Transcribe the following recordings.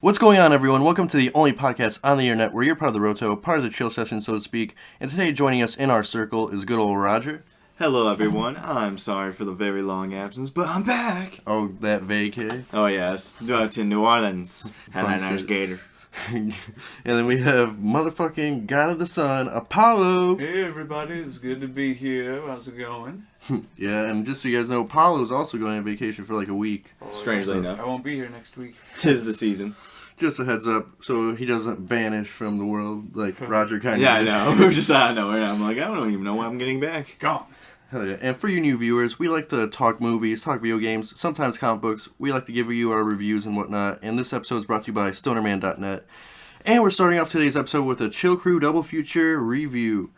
What's going on, everyone? Welcome to the only podcast on the internet where you're part of the Roto, part of the chill session, so to speak. And today, joining us in our circle is good old Roger. Hello, everyone. I'm sorry for the very long absence, but I'm back. Oh, that vacay. Oh, yes. To New Orleans. Had that nice gator. And then we have motherfucking God of the Sun, Apollo. Hey, everybody. It's good to be here. How's it going? Yeah, and just so you guys know, Apollo's also going on vacation for like a week. Strangely enough. I won't be here next week. 'Tis the season. Just a heads up, so he doesn't vanish from the world like Roger kind of Yeah, did. I know. We're just out of nowhere. I'm like, I don't even know when I'm getting back. Gone. Hell yeah. And for you new viewers, we like to talk movies, talk video games, sometimes comic books. We like to give you our reviews and whatnot. And this episode is brought to you by stonerman.net. And we're starting off today's episode with a Chill Crew Double Feature review.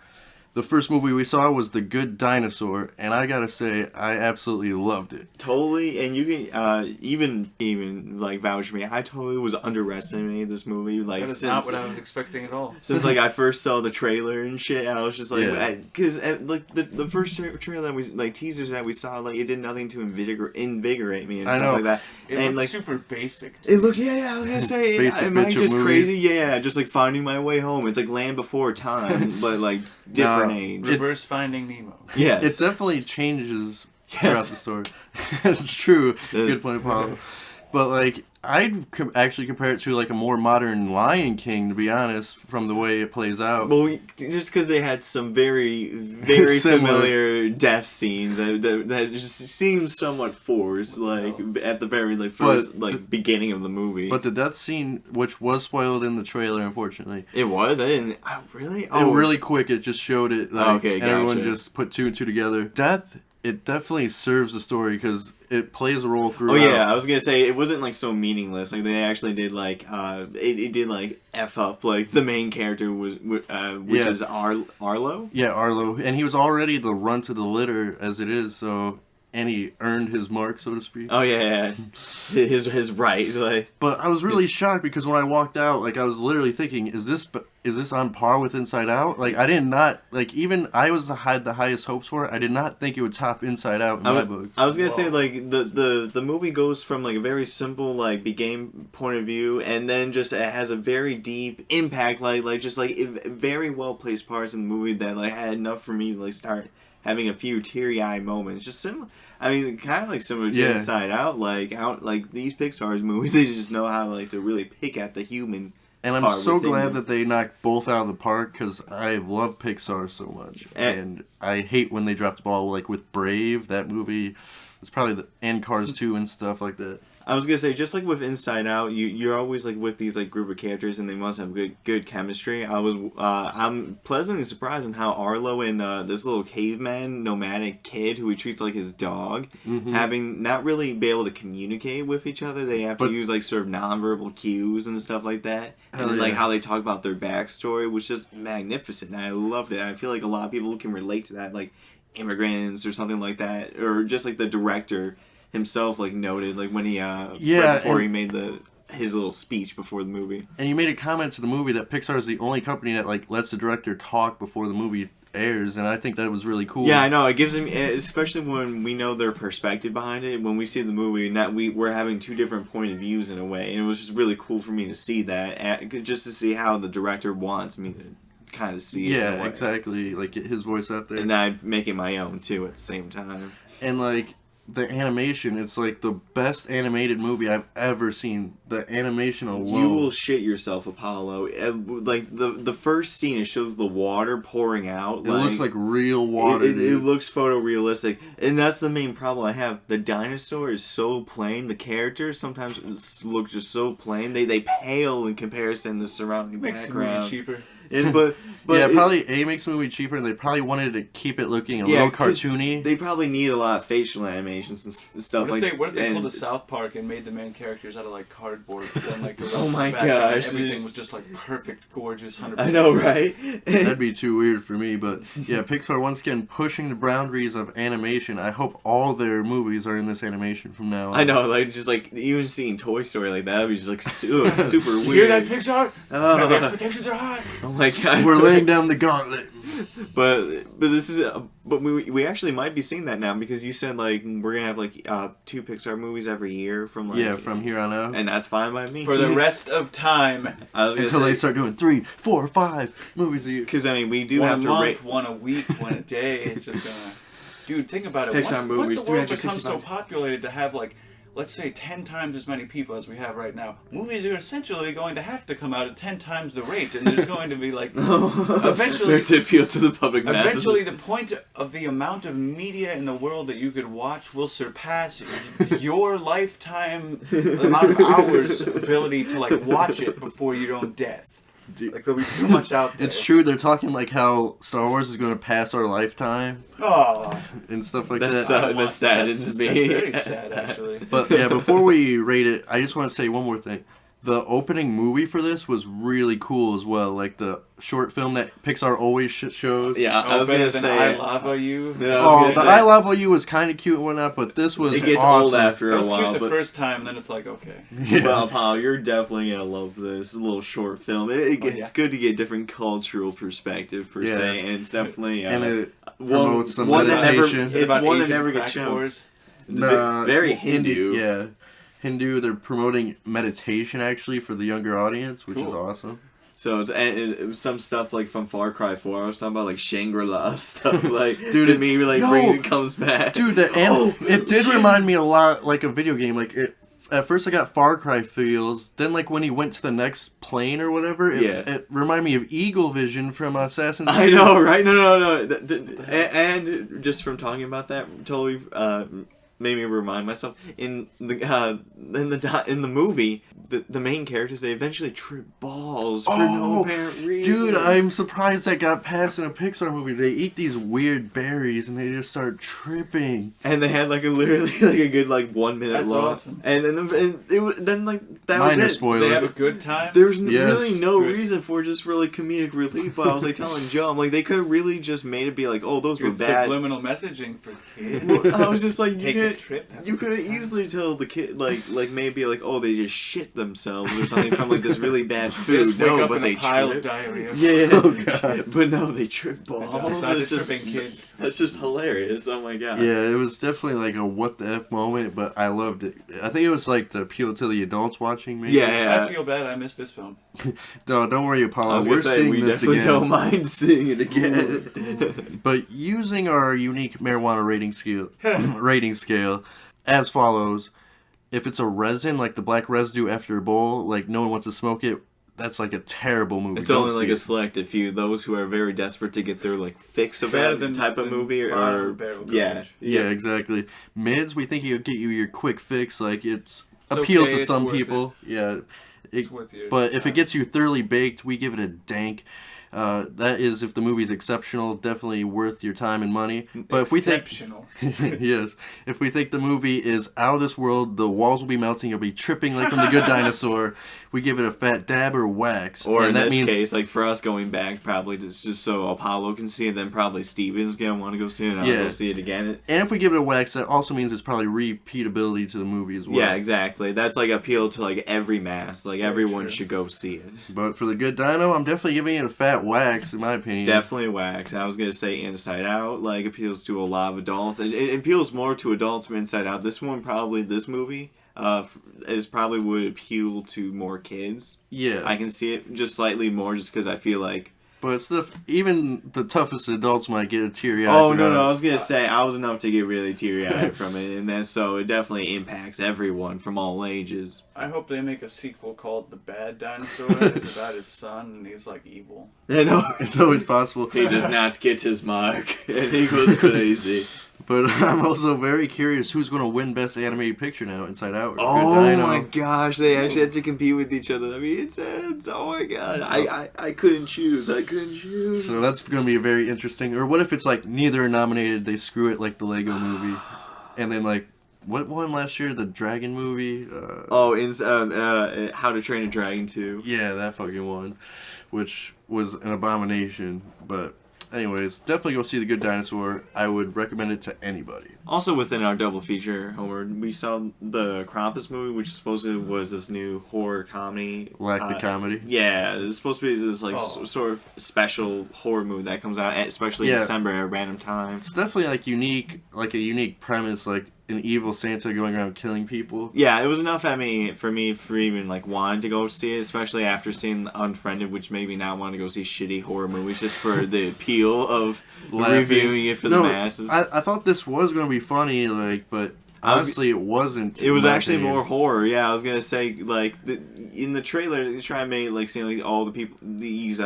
The first movie we saw was The Good Dinosaur, and I gotta say, I absolutely loved it. Totally, and you can even like vouch for me. I totally was underestimating this movie. Like, That is not what I was expecting at all. Since like I first saw the trailer and shit, I was just like, Yeah. because like the first trailer that we like teasers that we saw, like it did nothing to invigorate me and I stuff know. like that. It and looked like super basic. it looked, yeah, I was gonna say, Basic am I bitch just movie. crazy? Yeah, just like finding my way home. It's like Land Before Time, but like different age. Reverse Finding Nemo. Yes, It definitely changes throughout the story. It's true. Good point, Apollo. But, like, I'd actually compare it to, like, a more modern Lion King, to be honest, from the way it plays out. Well, just because they had some very, very Similar. familiar death scenes that just seemed somewhat forced, like at the very first beginning of the movie. But the death scene, which was spoiled in the trailer, unfortunately. It was. I didn't. Really? Oh, really quick. It just showed it. Like, Okay, and everyone gotcha. just put two and two together. Death, it definitely serves the story because it plays a role Oh throughout. yeah, I was gonna say it wasn't like so meaningless. Like they actually did like it did like f up like the main character was which is Arlo. Yeah, Arlo, and he was already the runt of the litter as it is. So, and he earned his mark, so to speak. Oh yeah. his right like. But I was really shocked because when I walked out, like I was literally thinking, is this on par with Inside Out? Like I did not like even I had the highest hopes for it. I did not think it would top Inside Out in my book. I was gonna say like the movie goes from like a very simple like game point of view, and then just it has a very deep impact like just like very well placed parts in the movie that like had enough for me to like start having a few teary eyed moments. Just similar. I mean, kind of like similar to Inside Out. Like these Pixar's movies, they just know how like to really pick at the human. And I'm so glad that they knocked both out of the park because I love Pixar so much, and I hate when they drop the ball. Like with Brave, that movie, it's probably and Cars 2 and stuff like that. I was gonna say, just like with Inside Out, you're always like with these like group of characters, and they must have good chemistry. I'm pleasantly surprised in how Arlo and this little caveman nomadic kid who he treats like his dog, having not really be able to communicate with each other. They have to use like sort of nonverbal cues and stuff like that, and then, like how they talk about their backstory was just magnificent. And I loved it. I feel like a lot of people can relate to that, like immigrants or something like that, or just like the director himself like noted like when he right before he made his little speech before the movie. And you made a comment to the movie that Pixar is the only company that like lets the director talk before the movie airs, and I think that was really cool. Yeah, I know. It gives him, especially when we know their perspective behind it. When we see the movie, and we're having two different point of views in a way, and it was just really cool for me to see that, just to see how the director wants me to kind of see it. Yeah, exactly. Like get his voice out there, and then I make it my own too at the same time. And like the animation, it's like the best animated movie I've ever seen. The animation alone. You will shit yourself, Apollo. Like the first scene, it shows the water pouring out. It looks like real water. It looks photorealistic, and that's the main problem I have. The dinosaur is so plain. The characters sometimes look just so plain. They pale in comparison to the surrounding background. Makes the movie cheaper. But yeah, probably makes the movie cheaper, and they probably wanted to keep it looking a little cartoony. They probably need a lot of facial animations and stuff what like. What if they pulled a South Park and made the main characters out of like cardboard, but then like the rest Oh my of the background, gosh, everything was just like perfect, gorgeous, 100%. I know, right? That'd be too weird for me, but yeah, Pixar once again pushing the boundaries of animation. I hope all their movies are in this animation from now on. I know, like just like even seeing Toy Story like that would be just like super You weird. hear that, Pixar? Oh. The expectations are high. Oh Like We're laying down the gauntlet. But this is but we actually might be seeing that now because you said like we're gonna have like 2 Pixar movies every year from like from here on out, and that's fine by me for the rest of time until they start doing 3, 4, 5 movies a year. Because I mean we do one have a to month, rate one a week, one a day. It's just gonna, dude. Think about it. Pixar movies, once the world becomes 365. so populated to have like, let's say 10 times as many people as we have right now, movies are essentially going to have to come out at 10 times the rate, and there's going to be like eventually to appeal to the public masses. eventually the point of the amount of media in the world that you could watch will surpass your lifetime amount of hours ability to like watch it before your own death. Like there'll be too much out there. It's true. They're talking like how Star Wars is going to pass our lifetime Oh, and stuff like That's that. that saddens me. That's very sad, actually. But yeah, before we rate it, I just want to say one more thing. The opening movie for this was really cool as well. Like the short film that Pixar always shows. Yeah, I was better gonna than say I Lava You. Yeah, Oh, the I Love You was kind of cute and whatnot, but this was it gets awesome. old after It a was while. cute the But first time, then it's like, okay. Yeah. well, Paul, you're definitely gonna love this little short film. It's yeah. good to get different cultural perspective per Yeah. se, and it's definitely And it one promotes some that never, meditation. it's Is it about one that Asian never crack gets shown. wars? Nah, Very it's Hindu. Yeah. Hindu, they're promoting meditation actually for the younger audience, which is Cool. awesome. So it was some stuff like from Far Cry 4. I was talking about like Shangri-La stuff. Like, Dude, to me, like, no. Raiden comes back. Dude, it did remind me a lot like a video game. Like at first I got Far Cry feels, then like when he went to the next plane or whatever, it reminded me of Eagle Vision from Assassin's Creed. I know, right? No. And just from talking about that, totally made me remind myself in the movie, the main characters, they eventually trip balls for no apparent reason. Dude, I'm surprised that got passed in a Pixar movie. They eat these weird berries and they just start tripping. And they had like literally like a good like 1 minute That's long. awesome. And then like that Minor was it. spoiler. They have a good time? There's Yes. really no Good. reason for just really comedic relief. But I was like telling Joe, I'm like, they could have really just made it be like, oh, those were Good bad. subliminal messaging for kids. Well, I was just like, Take a trip. you could have easily tell the kid like maybe like, oh, they just shit themselves or something from like this really bad food. Just wake No, up but in they a pile of trip. diarrhea. Yeah, Oh, God. but no, they trip balls. It's not It's just just tripping kids. That's just hilarious. Oh my god. Yeah, it was definitely like a what the F moment, but I loved it. I think it was like to appeal to the adults watching me. Yeah. I feel bad I missed this film. No, don't worry, I Apollo. was We're gonna say seeing we this definitely again. don't mind seeing it again. But using our unique marijuana rating scale as follows: if it's a resin, like the black residue after a bowl, like no one wants to smoke it, that's like a terrible movie. It's Don't only see like it. a select few. Those who are very desperate to get their like fix of Better that than- type of than movie bottom or barrel yeah, garbage. Yeah, exactly. Mids, we think it'll get you your quick fix. Like It's appeals okay, to it's some worth people. Yeah. It's with you. But if it gets you thoroughly baked, we give it a dank. That is, if the movie's exceptional, definitely worth your time and money. But if we think, Exceptional. yes, if we think the movie is out of this world, the walls will be melting, you'll be tripping like from the Good Dinosaur. We give it a fat dab or wax, Or and in that this means case, like for us going back, probably just so Apollo can see it, then probably Steven's gonna want to go see it, and I'll Yeah. go see it again. and if we give it a wax, that also means it's probably repeatability to the movie as well. Yeah, exactly. That's like appeal to like every mass. Like everyone true. should go see it. But for the Good Dino, I'm definitely giving it a fat wax, in my opinion. Definitely wax. I was gonna say Inside Out like appeals to a lot of adults. It appeals more to adults from Inside Out. This movie is probably would appeal to more kids. Yeah. I can see it just slightly more just because I feel like. But even the toughest adults might get a teary eye. Oh no! throughout. I was gonna say I was enough to get really teary eyed from it, and then so it definitely impacts everyone from all ages. I hope they make a sequel called The Bad Dinosaur. It's about his son, and he's like evil. I know It's always possible. he does not get his mark, and he goes crazy. But I'm also very curious who's going to win Best Animated Picture now, Inside Out or Good Oh Dino. my gosh, they actually had to compete with each other. I mean, it's oh my god, I couldn't choose. So that's going to be a very interesting. Or what if it's like neither are nominated, they screw it like the Lego movie. And then like, what won last year? The Dragon movie? How to Train a Dragon 2. Yeah, that fucking one. Which was an abomination. But anyways, definitely go see The Good Dinosaur. I would recommend it to anybody. Also within our double feature, Homer, we saw the Krampus movie, which supposedly was this new horror comedy. Like the comedy. Yeah, it's supposed to be this like sort of special horror movie that comes out, especially in December at a random time. It's definitely like a unique premise, like an evil Santa going around killing people. Yeah, it was enough for me for even like wanting to go see it, especially after seeing Unfriended, which made me not want to go see shitty horror movies just for the appeal of reviewing it for the masses. I thought this was going to be funny, like, but honestly, it wasn't. It was actually more horror. Yeah, I was gonna say like in the trailer they try and make like seeing like all the people these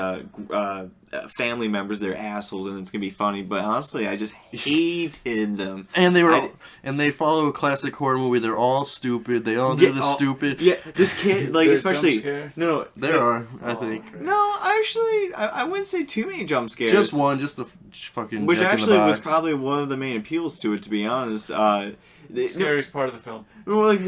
family members they're assholes and it's gonna be funny, but honestly I just hated them. And they follow a classic horror movie. They're all stupid. They all do the stupid. Yeah, this kid like especially no there are I think okay. No, actually I wouldn't say too many jump scares. Just one, just the fucking which Jack actually in the was Box. probably one of the main appeals to it, to be honest. The scariest part of the film. Like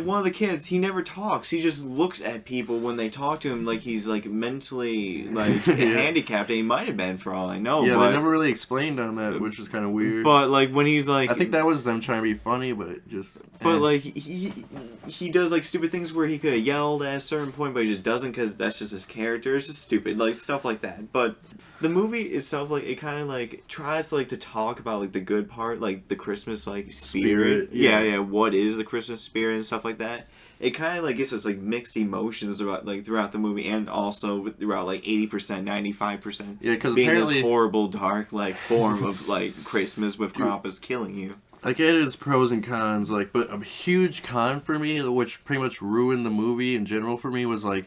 one of the kids, he never talks. He just looks at people when they talk to him like he's like mentally like handicapped. And he might have been for all I know. Yeah, but, they never really explained on that, which was kind of weird. But like when he's like, I think that was them trying to be funny, but it just. But like he does like stupid things where he could have yelled at a certain point, but he just doesn't because that's just his character. It's just stupid, like stuff like that. But the movie itself, like it kind of like tries to like to talk about like the good part, like the Christmas like spirit. Yeah. What is the Christmas spirit and stuff like that. It kind of like gives us like mixed emotions about like throughout the movie and also throughout like 80%, 95%. Yeah, because being apparently this horrible dark like form of like Christmas with Krampus killing you. Like it had its pros and cons, like, but a huge con for me, which pretty much ruined the movie in general for me, was like,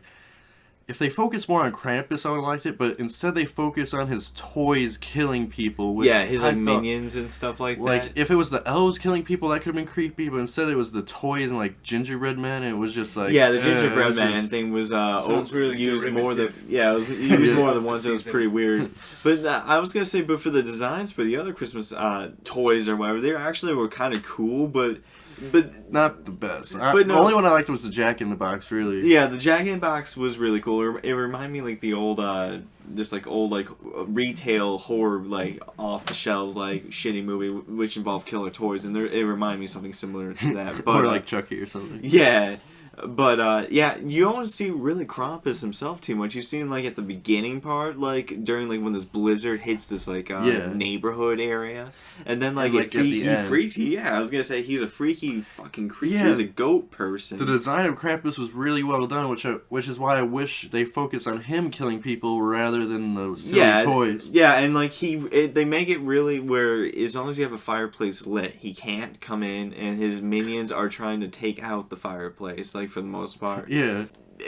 if they focused more on Krampus, I would have liked it, but instead they focus on his toys killing people. Which his like minions and stuff like that. Like, if it was the elves killing people, that could have been creepy, but instead it was the toys and like gingerbread men, and it was just like... Yeah, the gingerbread man thing was really used more than... Yeah, it was used more than once, it was pretty weird. But I was going to say, but for the designs for the other Christmas toys or whatever, they actually were kind of cool, but not the best. The only one I liked was the Jack in the Box, really. Yeah, the Jack in the Box was really cool. It reminded me like the old this like old like retail horror like off the shelves like shitty movie which involved killer toys, and it reminded me of something similar to that. But or like Chucky or something. Yeah. But you don't see really Krampus himself too much. You see him like at the beginning part, like during like when this blizzard hits this like neighborhood area, and then like, at the end. I was gonna say he's a freaky fucking creature. He's a goat person. The design of Krampus was really well done, which is why I wish they focus on him killing people rather than the silly toys. Yeah, and like they make it really where as long as you have a fireplace lit, he can't come in, and his minions are trying to take out the fireplace. Like for the most part,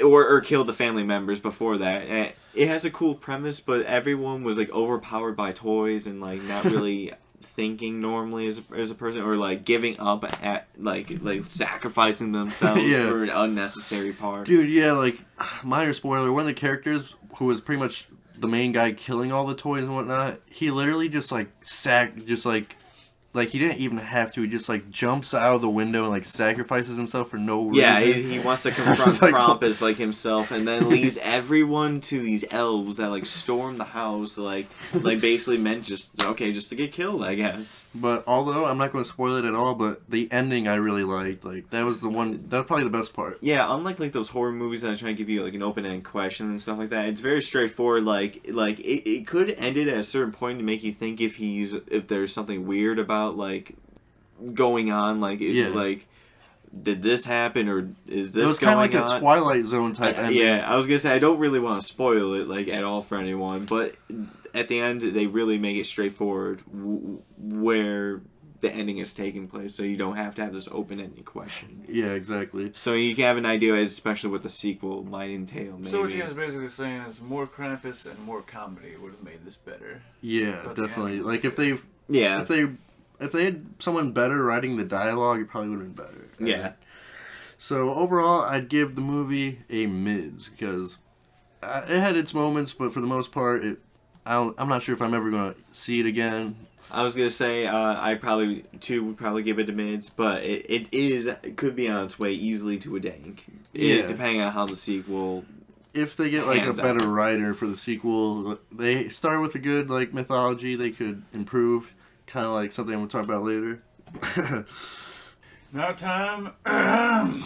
or kill the family members before that. And it has a cool premise, but everyone was like overpowered by toys and like not really thinking normally as a person, or like giving up at like sacrificing themselves for an unnecessary part. Dude, like minor spoiler, one of the characters who was pretty much the main guy killing all the toys and whatnot, he literally just like he didn't even have to. He just like jumps out of the window and like sacrifices himself for no reason. Yeah, he wants to confront Krampus like himself, and then leaves everyone to these elves that like storm the house, like basically meant just to get killed, I guess. But although I'm not going to spoil it at all, but the ending I really liked. Like that was probably the best part. Yeah, unlike like those horror movies that are trying to give you like an open-ended question and stuff like that, it's very straightforward. Like it could end it at a certain point to make you think if there's something weird about like going on, like like did this happen or is this? It was kind of like a Twilight Zone type ending. Yeah, I was gonna say I don't really want to spoil it like at all for anyone, but at the end they really make it straightforward where the ending is taking place, so you don't have to have this open-ended question. Yeah, exactly. So you can have an idea, especially what the sequel might entail. Maybe. So what you guys basically saying is more Krampus and more comedy would have made this better. Yeah, definitely. Like if they had someone better writing the dialogue, it probably would have been better. Yeah. So overall, I'd give the movie a mids because it had its moments, but for the most part, I'm not sure if I'm ever going to see it again. I was gonna say I probably would probably give it a mids, but it could be on its way easily to a dank. Yeah. Depending on how the sequel if they get like Hands a better writer for the sequel, they start with a good like mythology, they could improve. Kind of like something we'll talk about later. Now time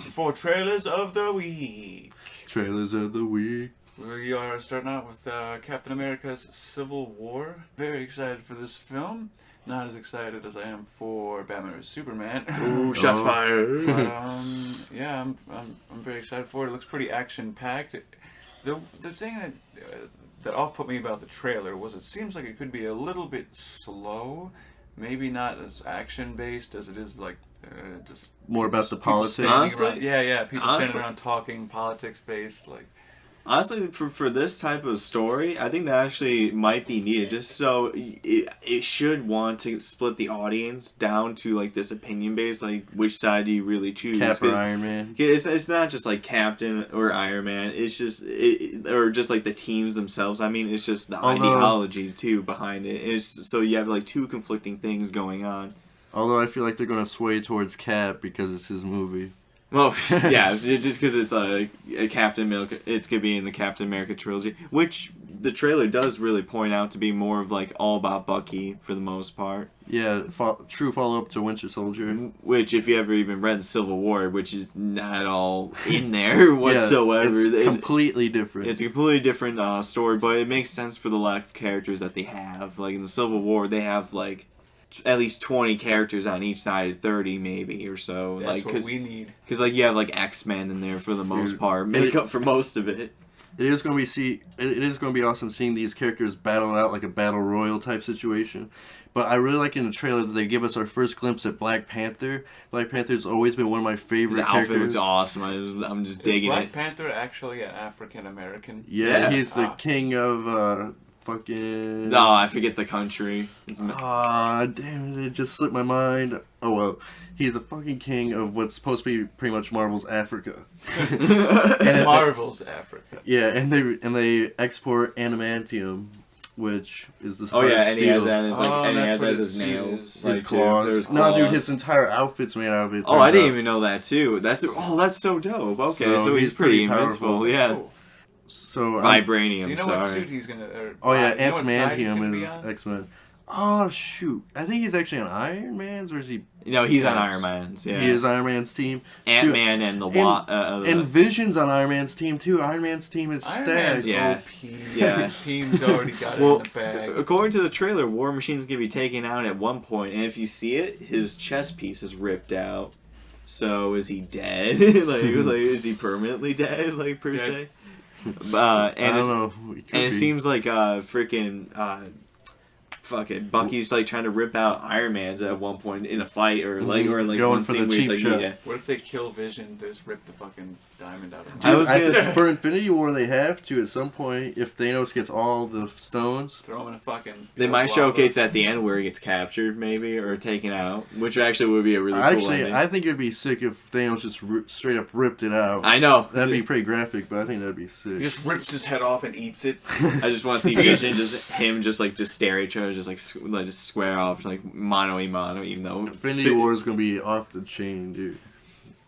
for trailers of the week. Trailers of the week. We are starting out with Captain America's Civil War. Very excited for this film. Not as excited as I am for Batman vs Superman. Ooh, shots fired. But, yeah, I'm very excited for it. It looks pretty action packed. The thing that off-put me about the trailer was it seems like it could be a little bit slow, maybe not as action based as it is like just more about the politics. Honestly, people standing around talking, politics based like. Honestly, for this type of story, I think that actually might be needed. Just so it should want to split the audience down to like this opinion based, like which side do you really choose? Cap or Iron Man? It's not just like Captain or Iron Man. It's just or just like the teams themselves. I mean, it's just the ideology too behind it. It's so you have like two conflicting things going on. Although I feel like they're gonna sway towards Cap because it's his movie. Well, yeah, just because it's a Captain America, it's gonna be in the Captain America trilogy, which the trailer does really point out to be more of like all about Bucky for the most part. Yeah, true follow up to Winter Soldier. Which, if you ever even read the Civil War, which is not all in there whatsoever, it's completely different. It's a completely different story, but it makes sense for the lack of characters that they have. Like in the Civil War, they have like at least 20 characters on each side, 30 maybe or so. That's like, what we need. Because like you have like X-Men in there for the most part, make up for most of it. It is going to be awesome seeing these characters battle out like a battle royal type situation. But I really like in the trailer that they give us our first glimpse at Black Panther. Black Panther's always been one of my favorite characters. His outfit looks awesome. I'm just digging it. Is Black Panther actually an African American? Yeah, he's the king of fucking... No, I forget the country. Damn it, it just slipped my mind. Oh well, he's the fucking king of what's supposed to be pretty much Marvel's Africa. Marvel's Africa. Yeah, and they export adamantium, which is the and steel. he has that and he has his nails, his claws. No, dude, his entire outfit's made out of it. Oh, I didn't even know that too. That's so dope. Okay, so he's pretty invincible. Yeah. Cool. So vibranium. Do you know what suit he's gonna? Adamantium is X-Men. Oh shoot! I think he's actually on Iron Man's, or is he? No, he's on Iron Man's. Yeah, he is Iron Man's team. Ant-Man and and Vision's on Iron Man's team too. Iron Man's team is stacked. Yeah, his team's already got it in the bag. According to the trailer, War Machine's gonna be taken out at one point, and if you see it, his chest piece is ripped out. So is he dead? like is he permanently dead? Like per se? I don't know. And it seems like Bucky's like trying to rip out Iron Man's at one point in a fight or like going one for scene the where cheap shot. What if they kill Vision? They just rip the fucking diamond out of Dude, him. for Infinity War, they have to at some point if Thanos gets all the stones. Throw him in a fucking. They might showcase at the end where he gets captured, maybe, or taken out, which actually would be a really cool ending. I think it'd be sick if Thanos just straight up ripped it out. I know that'd be pretty graphic, but I think that'd be sick. He just rips his head off and eats it. I just want to see Vision just stare at each other, just square off, like mano a mano, even though Infinity War is gonna be off the chain, dude.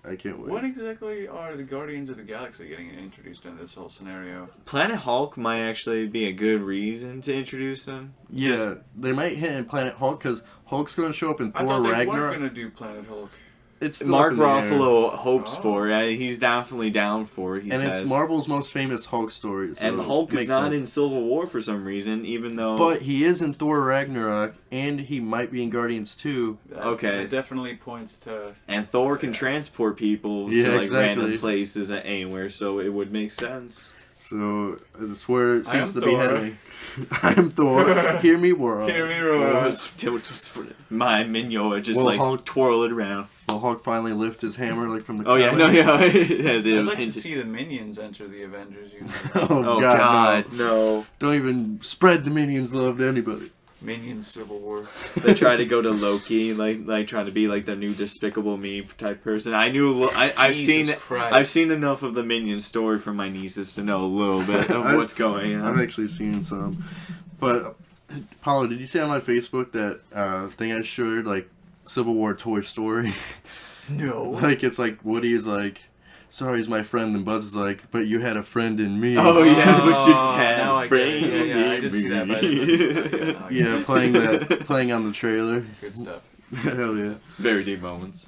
I can't wait. What exactly are the Guardians of the Galaxy getting introduced in this whole scenario? Planet Hulk might actually be a good reason to introduce them. Yeah, they might hit in Planet Hulk because Hulk's going to show up in Thor Ragnarok. I thought they weren't going to do Planet Hulk. It's Mark Ruffalo hopes for it. He's definitely down for it, he says. It's Marvel's most famous Hulk story. So and the Hulk is not in Civil War for some reason, even though... But he is in Thor Ragnarok, and he might be in Guardians 2. Okay. It definitely points to... And Thor can transport people to random places anywhere, so it would make sense. So, that's where it seems to be heading. I am Thor. Hear me roar. Hear me roar. My Mignon just Hulk, twirl it around. Will Hulk finally lift his hammer from the I'd like to see the Minions enter the Avengers universe. Oh God, no. Don't even spread the Minions love to anybody. Minions Civil War. They try to go to Loki, like trying to be like the new Despicable Me type person. I've seen enough of the Minions story from my nieces to know a little bit of what's going on. I've actually seen some, but Paulo, did you see on my Facebook that thing I shared, like Civil War Toy Story? No. Like it's like Woody's like sorry, he's my friend. And Buzz is like, but you had a friend in me. Oh yeah, but you had now a I friend. get it. Yeah, I did see that. But I didn't Yeah, playing on the trailer. Good stuff. Hell yeah. Very deep moments.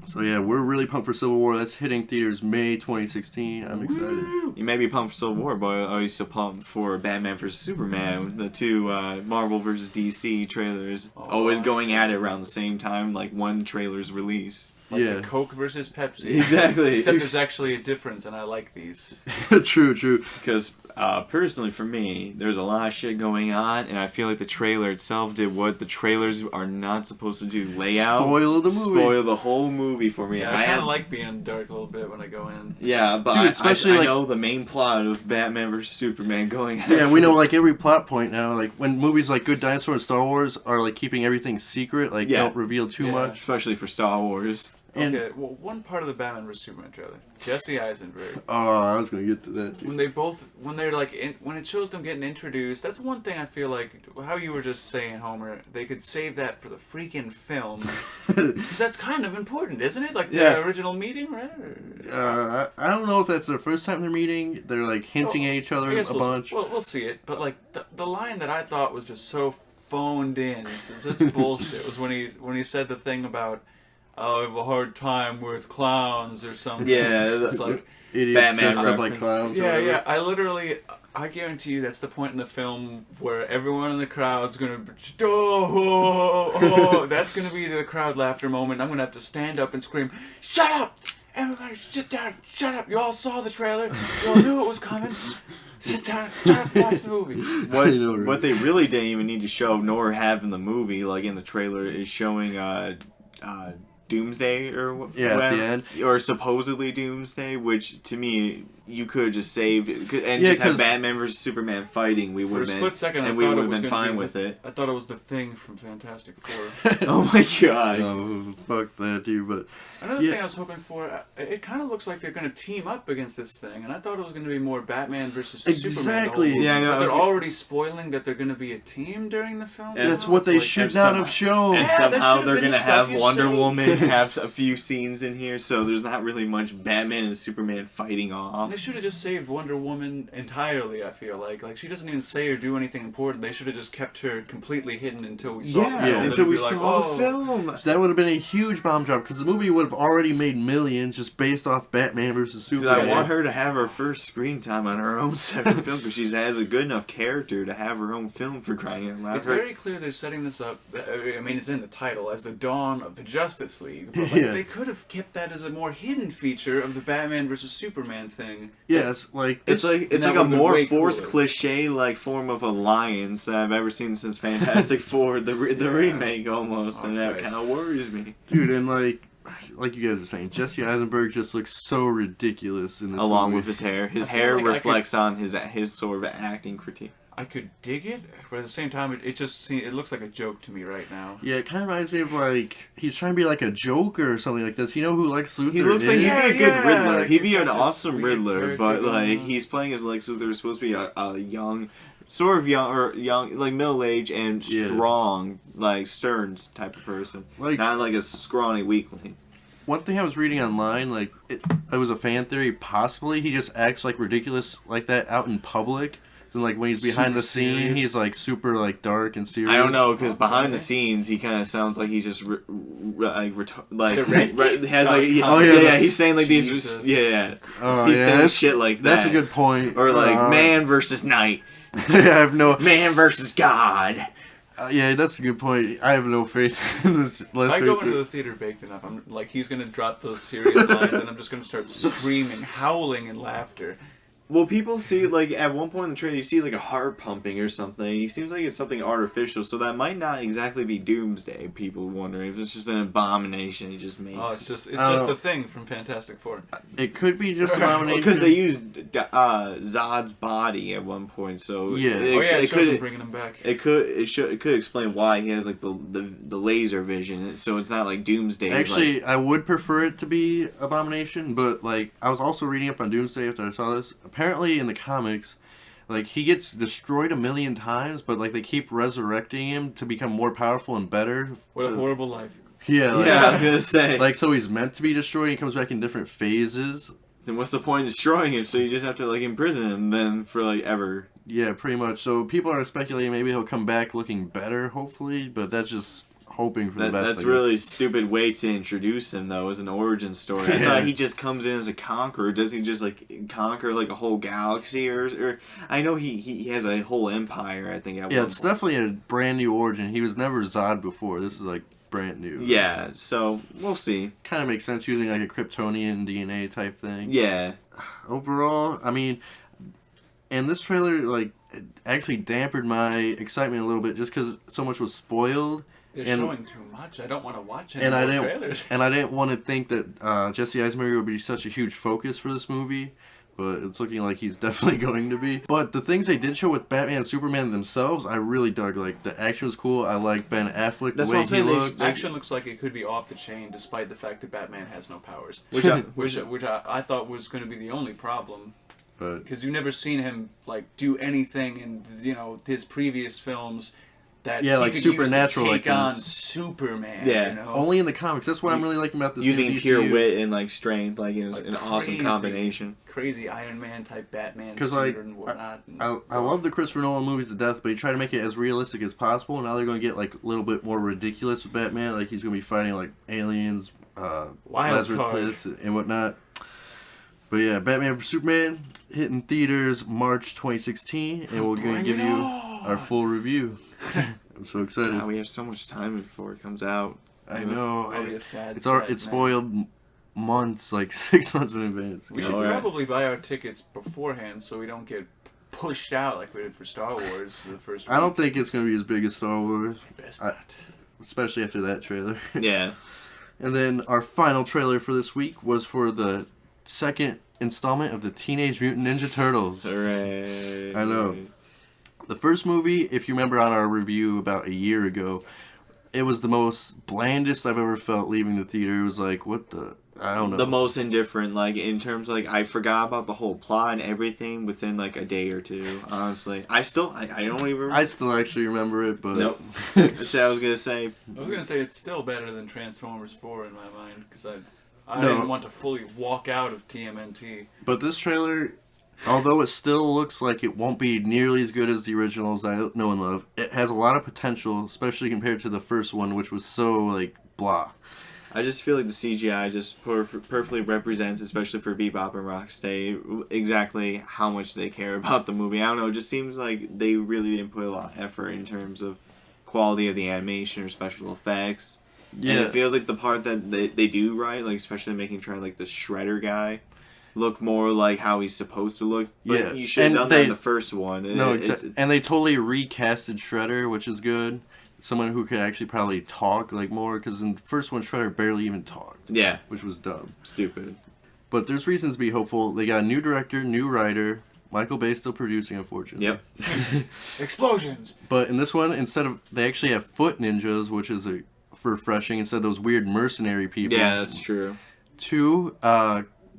So yeah, we're really pumped for Civil War. That's hitting theaters May 2016. I'm excited. You may be pumped for Civil War, but are you still pumped for Batman vs Superman? The two Marvel vs DC trailers, always going at it around the same time, like one trailer's release. Like Yeah. the Coke versus Pepsi. Exactly. Except there's actually a difference, and I like these. True. Because personally, for me, there's a lot of shit going on, and I feel like the trailer itself did what the trailers are not supposed to do: lay out, Spoil the movie. spoil the whole movie for me. Yeah, I kind of like being in the dark a little bit when I go in. Yeah, but Dude, especially, I like- know the main plot of Batman vs Superman going. Yeah, we know like every plot point now. Like when movies like Good Dinosaur and Star Wars are like keeping everything secret, like Yeah. don't reveal too Yeah. much. especially for Star Wars. And Okay, well, one part of the Batman vs Superman trailer, Jesse Eisenberg. oh, I was gonna get to that. When they're like, when it shows them getting introduced, that's one thing I feel like, how you were just saying, Homer, they could save that for the freaking film. 'Cause that's kind of important, isn't it? Like the Yeah. original meeting, right? I don't know if that's their first time they're meeting. They're like hinting at each other I a guess bunch. We'll see it, but like the line that I thought was just so phoned in, such bullshit, was when he said the thing about, I have a hard time with clowns or something. Yeah, it's like, Idiots Batman dressed up like reference. clowns. or yeah, whatever. I guarantee you that's the point in the film where everyone in the crowd's gonna that's gonna be the crowd laughter moment. I'm gonna have to stand up and scream, "Shut up! Everybody sit down! Shut up! You all saw the trailer. You all knew it was coming. Sit down! Shut up! Watch the movie." What they really didn't even need to show nor have in the movie, like in the trailer, is showing Doomsday or Yeah, at the end. or supposedly Doomsday, which to me you could have just saved and Yeah, just have 'cause- Batman versus Superman fighting. We For would a have been, split second, I and we thought would it have was been gonna fine be with it. I thought it was the Thing from Fantastic Four. Oh my god! Oh, fuck that, dude. But Another Yeah. thing I was hoping for, it kind of looks like they're going to team up against this thing, and I thought it was going to be more Batman versus Superman. Exactly. the whole Yeah, I movie. know, But I they're was- already spoiling that they're going to be a team during the film. And that's now. what It's they like- should and not some- have shown. And Yeah, that somehow should've they're been gonna the stuff have you Wonder showed. Woman have a few scenes in here, so there's not really much Batman and Superman fighting off. They should have just saved Wonder Woman entirely, I feel like she doesn't even say or do anything important. They should have just kept her completely hidden until we saw the film. Yeah, Then until it'd we be like, saw oh. the film. That would have been a huge bomb drop because the movie would have already made millions just based off Batman versus Because Superman. I want her to have her first screen time on her own separate film because she has a good enough character to have her own film, for crying out loud. It's very clear they're setting this up. I mean, it's in the title as the dawn of the Justice League. But Yeah. they could have kept that as a more hidden feature of the Batman versus Superman thing. Yeah, it's like It's this- like that a would've been more way forced cooler. cliche like form of alliance that I've ever seen since Fantastic Four, the remake almost, and that Christ. kind of worries me. dude, and like you guys were saying, Jesse Eisenberg just looks so ridiculous in this Along movie. with his hair, his I feel hair like I reflects on his sort of acting critique. I could dig it, but at the same time, it looks like a joke to me right now. Yeah, it kind of reminds me of like he's trying to be like a Joker or something like this. You know who Lex Luthor He looks like is? he'd Yeah, be a good yeah, Riddler. like He'd be he's an got this awesome weird Riddler, character but going like on. he's playing as Lex Luthor. Supposed to be a young, sort of young, like middle aged and Yeah. strong, like stern type of person, Like- not like a scrawny weakling. One thing I was reading online, like it was a fan theory. Possibly he just acts like ridiculous like that out in public. Then like when he's behind the Super scene, serious. he's like super like dark and serious. I don't know because Okay. behind the scenes he kind of sounds like he's just The Red Kid has like song. Oh, yeah, the- he's saying like Jesus. these yeah Oh, he's yeah, saying that's- shit like that. That's a good point. Or like man versus night, I have no. man versus God. Yeah, that's a good point. I have no faith in this. If I go into the theater baked enough, I'm like, he's gonna drop those serious lines, and I'm just gonna start screaming, howling in laughter. Well, people see, like, at one point in the trailer, you see, like, a heart pumping or something. He seems like it's something artificial, so that might not exactly be Doomsday, people wondering if it's just an abomination he just makes. Oh, it's just I don't know. the Thing from Fantastic Four. It could be just Abomination. Because they used Zod's body at one point, so Yeah. It shows him could bringing him back. it could explain why he has like the laser vision, so it's not like Doomsday. Actually, I would prefer it to be Abomination, but like I was also reading up on Doomsday after I saw this. Apparently, in the comics, like he gets destroyed 1,000,000 times, but like they keep resurrecting him to become more powerful and better. What a to- horrible life. Yeah, like, Yeah, I was gonna say. like so he's meant to be destroyed. He comes back in different phases. Then what's the point of destroying him? So you just have to like imprison him then for like ever. Yeah, pretty much. So people are speculating maybe he'll come back looking better, hopefully, but that's just hoping for the best. That's really a stupid way to introduce him though, as an origin story. I thought he just comes in as a conqueror. Does he just like conquer like a whole galaxy, or I know he has a whole empire. I think. Yeah, it's definitely a brand new origin. He was never Zod before. This is like brand new. Yeah, so we'll see. Kind of makes sense using like a Kryptonian DNA type thing. Yeah. Overall, I mean, and this trailer like actually dampened my excitement a little bit just because so much was spoiled. They're showing too much. I don't want to watch any more trailers. And I didn't want to think that Jesse Eisenberg would be such a huge focus for this movie, but it's looking like he's definitely going to be. But the things they did show with Batman and Superman themselves, I really dug. Like, the action was cool. I like Ben Affleck, the way he looked. Action looks like it could be off the chain, despite the fact that Batman has no powers. Which I thought was going to be the only problem. Because you've never seen him, like, do anything in, his previous films that like supernatural, take on Superman. Yeah, you know? Only in the comics. That's what I'm really liking about this. Using pure wit and like strength, like an awesome combination. Crazy Iron Man type Batman suit like, and whatnot. I love the Christopher Nolan movies to death, but he tried to make it as realistic as possible. Now they're going to get like a little bit more ridiculous with Batman. Like he's going to be fighting like aliens, Lazarus pits, and whatnot. But yeah, Batman vs Superman hitting theaters March 2016, and we're going to give you our full review. I'm so excited. Wow, we have so much time before it comes out. I know. It's spoiled months, like 6 months in advance. We should probably buy our tickets beforehand so we don't get pushed out like we did for Star Wars the first week. I don't think it's going to be as big as Star Wars. Best not. Especially after that trailer. Yeah. And then our final trailer for this week was for the second installment of the Teenage Mutant Ninja Turtles. Hooray. I know. The first movie, if you remember on our review about a year ago, it was the most blandest I've ever felt leaving the theater. It was like, what the... I don't know. The most indifferent, like, in terms of, like, I forgot about the whole plot and everything within, like, a day or two, honestly. I don't even... I still actually remember it, but... Nope. That's what I was going to say. I was going to say it's still better than Transformers 4 in my mind, because I didn't want to fully walk out of TMNT. But this trailer... Although it still looks like it won't be nearly as good as the originals I know and love, it has a lot of potential, especially compared to the first one, which was so, like, blah. I just feel like the CGI just perfectly represents, especially for Bebop and Rocksteady, exactly how much they care about the movie. I don't know, it just seems like they really didn't put a lot of effort in terms of quality of the animation or special effects. Yeah. And it feels like the part that they do right, like especially making like the Shredder guy look more like how he's supposed to look. But you should have done that in the first one. And they totally recasted Shredder, which is good. Someone who could actually probably talk like more, because in the first one Shredder barely even talked. Yeah. Which was dumb. Stupid. But there's reasons to be hopeful. They got a new director, new writer. Michael Bay still producing, unfortunately. Yep. Explosions! But in this one, they actually have foot ninjas, which is refreshing, instead of those weird mercenary people. Yeah, that's true. 2,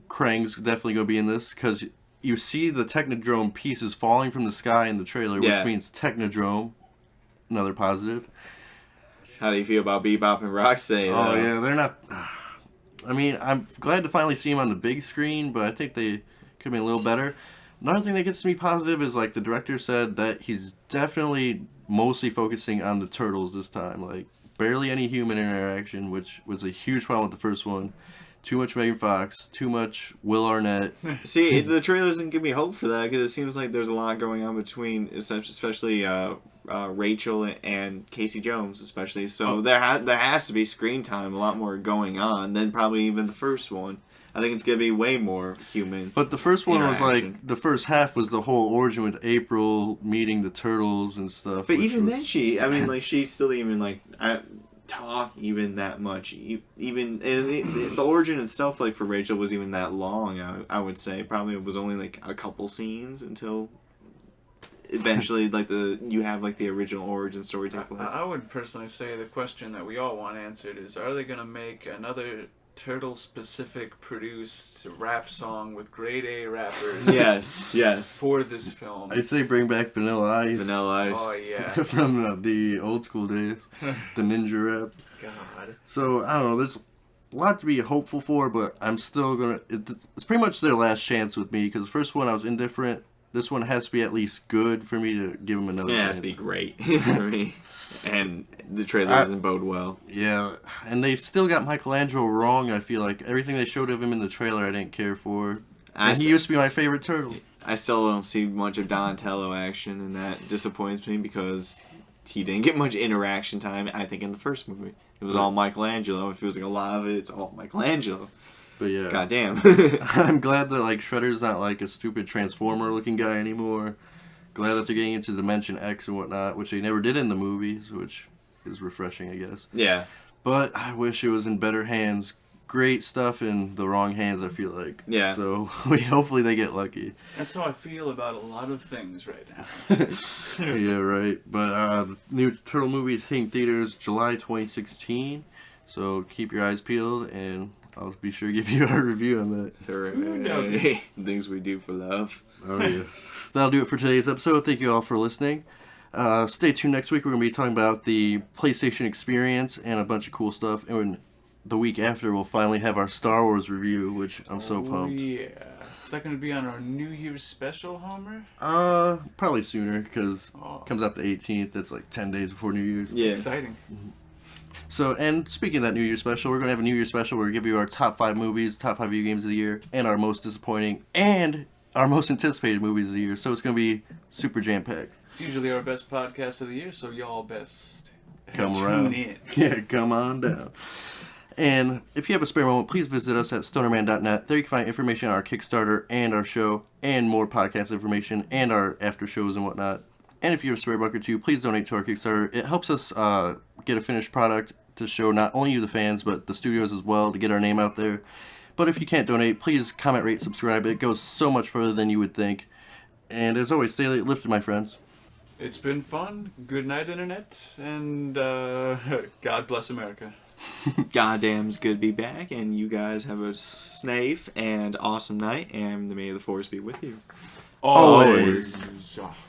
Krang's definitely going to be in this, because you see the Technodrome pieces falling from the sky in the trailer, which means Technodrome. Another positive. How do you feel about Bebop and Rocksteady? Oh, yeah, they're not... I mean, I'm glad to finally see them on the big screen, but I think they could be a little better. Another thing that gets me positive is, like, the director said that he's definitely mostly focusing on the turtles this time. Like, barely any human interaction, which was a huge problem with the first one. Too much Megan Fox, too much Will Arnett. See, the trailer doesn't give me hope for that, because it seems like there's a lot going on between, especially Rachel and Casey Jones, especially. So there has to be screen time, a lot more going on than probably even the first one. I think it's going to be way more human. But the first one was like, the first half was the whole origin with April meeting the turtles and stuff. But even then she still even like... talk even that much, even and the origin itself, like for Rachel, was even that long. I would say probably it was only like a couple scenes until eventually like you have like the original origin story take place. I would personally say the question that we all want answered is: are they going to make another turtle-specific produced rap song with grade A rappers. Yes. For this film. I say bring back Vanilla Ice. Vanilla Ice. Oh yeah. From the old school days. The ninja rap. God. So, I don't know, there's a lot to be hopeful for, but I'm still gonna... It's pretty much their last chance with me, because the first one I was indifferent. This one has to be at least good for me to give them another Yeah, it chance. has to be great for me. And the trailer doesn't bode well. Yeah, and they still got Michelangelo wrong, I feel like. Everything they showed of him in the trailer I didn't care for. And he used to be my favorite turtle. I still don't see much of Donatello action, and that disappoints me because he didn't get much interaction time, I think, in the first movie. It was all Michelangelo. It feels like a lot of it's all Michelangelo. But yeah. Goddamn. I'm glad that like Shredder's not like a stupid Transformer looking guy anymore. Glad that they're getting into Dimension X and whatnot, which they never did in the movies, which is refreshing, I guess. Yeah. But I wish it was in better hands. Great stuff in the wrong hands, I feel like. Yeah. So hopefully they get lucky. That's how I feel about a lot of things right now. Yeah, right. But the new Turtle movie is hitting theaters July 2016. So keep your eyes peeled, and I'll be sure to give you a review on that. Hooray. Things we do for love. Oh, yes. That'll do it for today's episode. Thank you all for listening. Stay tuned next week. We're going to be talking about the PlayStation experience and a bunch of cool stuff. And the week after, we'll finally have our Star Wars review, which I'm so pumped. Yeah. Is that going to be on our New Year's special, Homer? Probably sooner, because it comes out the 18th. That's like 10 days before New Year's. Yeah. Exciting. So, and speaking of that New Year's special, we're going to have a New Year's special where we give you our top 5 movies, top 5 video games of the year, and our most disappointing and our most anticipated movies of the year. So it's going to be super jam-packed. It's usually our best podcast of the year, so y'all best Come tune around. in. Yeah, come on down. And if you have a spare moment, please visit us at stonerman.net. There you can find information on our Kickstarter and our show, and more podcast information, and our after shows and whatnot. And if you have a spare buck or two, please donate to our Kickstarter. It helps us get a finished product to show not only you, the fans, but the studios as well, to get our name out there. But if you can't donate, please comment, rate, subscribe. It goes so much further than you would think. And as always, stay lifted, my friends. It's been fun. Good night, Internet. And God bless America. Goddamn's good to be back, and you guys have a safe and awesome night, and may the force be with you. Always.